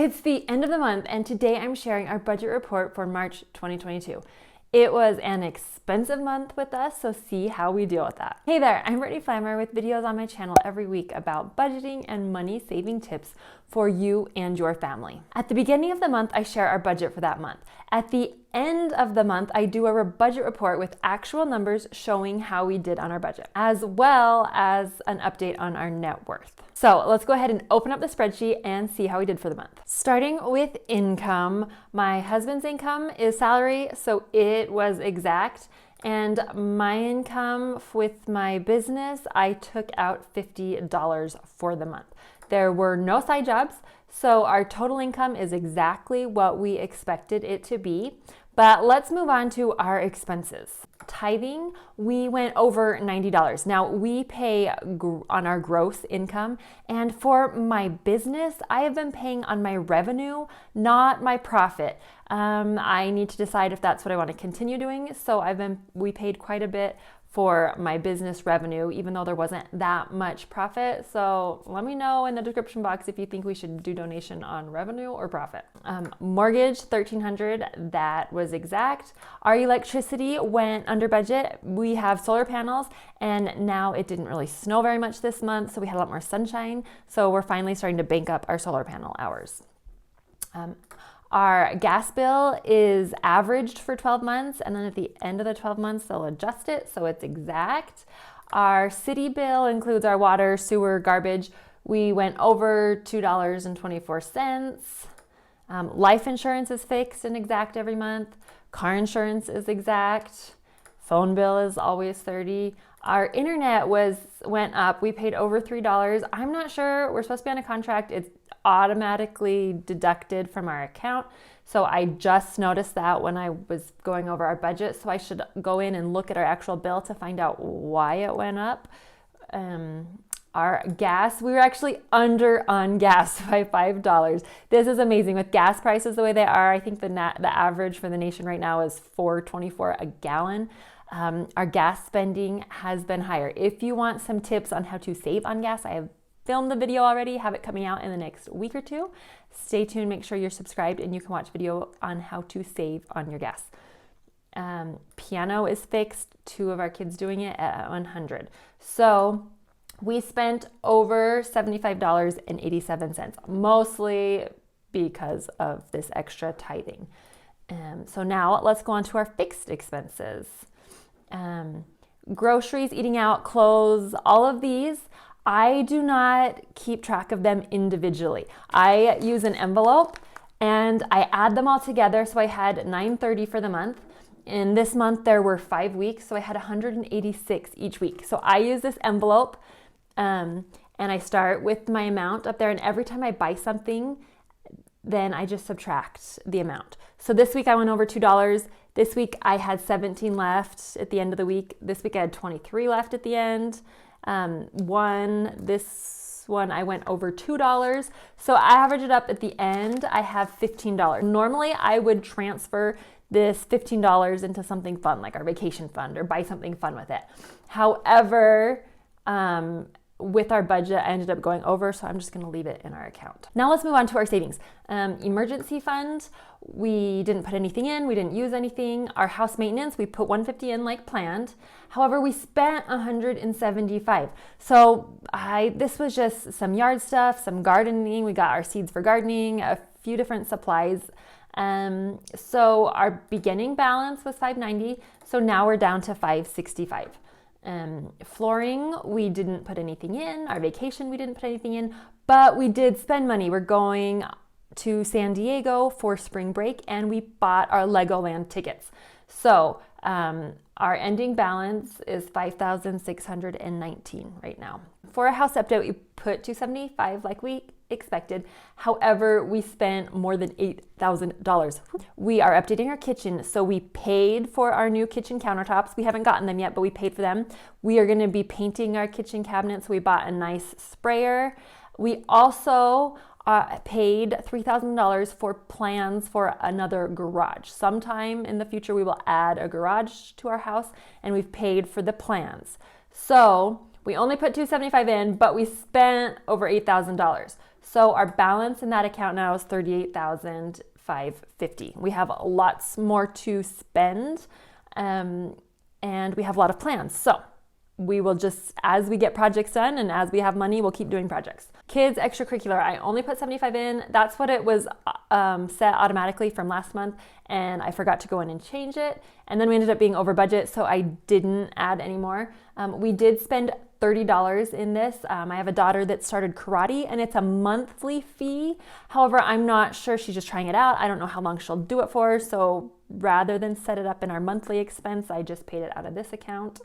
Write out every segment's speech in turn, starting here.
It's the end of the month, and today I'm sharing our budget report for March 2022. It was an expensive month with us, so see how we deal with that. Hey there, I'm Brittany Flammer with videos on my channel every week about budgeting and money saving tips for you and your family. At the beginning of the month, I share our budget for that month. At the end of the month, I do a budget report with actual numbers showing how we did on our budget, as well as an update on our net worth. So let's go ahead and open up the spreadsheet and see how we did for the month. Starting with income, my husband's income is salary, so it was exact. And my income with my business, I took out $50 for the month. There were no side jobs, so our total income is exactly what we expected it to be. But let's move on to our expenses. Tithing, we went over $90. Now we pay on our gross income, and for my business, I have been paying on my revenue, not my profit. I need to decide if that's what I want to continue doing. So we paid quite a bit for my business revenue, even though there wasn't that much profit. So let me know in the description box if you think we should do donation on revenue or profit. Mortgage, $1,300, that was exact. Our electricity went under budget. We have solar panels, and now it didn't really snow very much this month, so we had a lot more sunshine. So we're finally starting to bank up our solar panel hours. Our gas bill is averaged for 12 months, and then at the end of the 12 months, they'll adjust it, so it's exact. Our city bill includes our water, sewer, garbage. We went over $2.24. Life insurance is fixed and exact every month. Car insurance is exact. Phone bill is always $30. Our internet went up. We paid over $3. I'm not sure. We're supposed to be on a contract. It's automatically deducted from our account. So I just noticed that when I was going over our budget. So I should go in and look at our actual bill to find out why it went up. Our gas, we were actually under on gas by $5. This is amazing. With gas prices the way they are, I think the average for the nation right now is $4.24 a gallon. Our gas spending has been higher. If you want some tips on how to save on gas, I have filmed the video already, have it coming out in the next week or two. Stay tuned, make sure you're subscribed, and you can watch video on how to save on your gas. Piano is fixed, 2 of our kids doing it at 100. So we spent over $75.87, mostly because of this extra tithing. So now let's go on to our fixed expenses. Groceries, eating out, clothes, all of these, I do not keep track of them individually. I use an envelope and I add them all together. So I had $930 for the month. In this month, there were 5 weeks, so I had $186 each week. So I use this envelope and I start with my amount up there. And every time I buy something, then I just subtract the amount. So this week I went over $2. This week I had 17 left at the end of the week. This week I had 23 left at the end. This one I went over $2. So I average it up at the end. I have $15. Normally I would transfer this $15 into something fun, like our vacation fund, or buy something fun with it. However, with our budget, I ended up going over, so I'm just going to leave it in our account. Now let's move on to our savings. Emergency fund, we didn't put anything in, we didn't use anything. Our house maintenance, we put $150 in like planned. However, we spent $175. So this was just some yard stuff, some gardening. We got our seeds for gardening, a few different supplies. So our beginning balance was $590. So now we're down to $565. Flooring, we didn't put anything in. Our vacation, we didn't put anything in, but we did spend money. We're going to San Diego for spring break, and we bought our Legoland tickets. So our ending balance is $5,619 right now. For our house update, we put $275 like we expected. However, we spent more than $8,000. We are updating our kitchen, so we paid for our new kitchen countertops. We haven't gotten them yet, but we paid for them. We are going to be painting our kitchen cabinets. We bought a nice sprayer. We also paid $3,000 for plans for another garage. Sometime in the future, we will add a garage to our house, and we've paid for the plans. So we only put $275 in, but we spent over $8,000. So our balance in that account now is $38,550. We have lots more to spend, and we have a lot of plans. So we will just, as we get projects done and as we have money, we'll keep doing projects. Kids extracurricular, I only put 75 in. That's what it was set automatically from last month, and I forgot to go in and change it. And then we ended up being over budget, so I didn't add any more. We did spend $30 in this. I have a daughter that started karate, and it's a monthly fee. However, I'm not sure, she's just trying it out. I don't know how long she'll do it for, so rather than set it up in our monthly expense, I just paid it out of this account.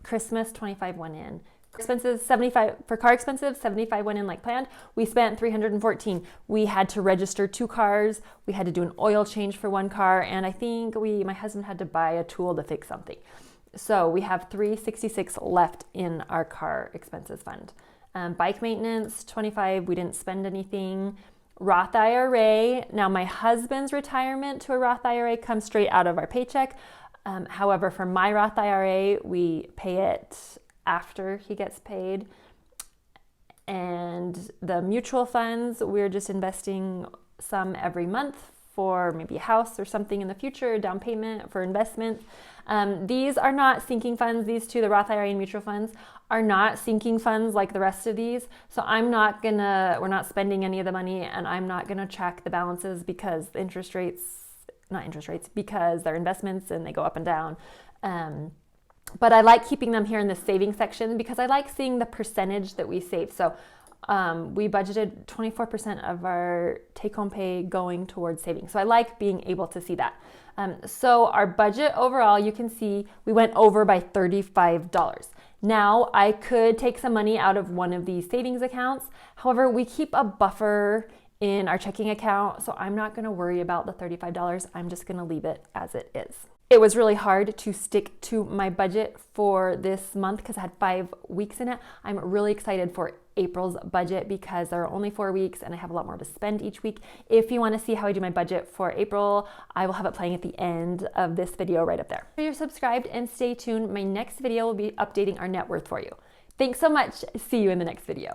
Christmas, 25 went in. Expenses, 75 for car expenses, 75 went in like planned. We spent 314. We had to register 2 cars. We had to do an oil change for 1 car, and I think my husband had to buy a tool to fix something. So we have 366 left in our car expenses fund. Bike maintenance, 25. We didn't spend anything. Roth IRA. Now my husband's retirement to a Roth IRA comes straight out of our paycheck. However, for my Roth IRA, we pay it after he gets paid. And the mutual funds, we're just investing some every month for maybe a house or something in the future, down payment for investments. These are not sinking funds. These two, the Roth IRA and mutual funds, are not sinking funds like the rest of these. So we're not spending any of the money, and I'm not gonna track the balances because the because they're investments and they go up and down. But I like keeping them here in the savings section because I like seeing the percentage that we save. So we budgeted 24% of our take-home pay going towards savings. So I like being able to see that. So our budget overall, you can see we went over by $35. Now I could take some money out of one of these savings accounts. However, we keep a buffer in our checking account, so I'm not gonna worry about the $35. I'm just gonna leave it as it is. It was really hard to stick to my budget for this month because I had 5 weeks in it. I'm really excited for April's budget because there are only 4 weeks and I have a lot more to spend each week. If you want to see how I do my budget for April, I will have it playing at the end of this video right up there. If you're subscribed, and stay tuned, my next video will be updating our net worth for you. Thanks so much. See you in the next video.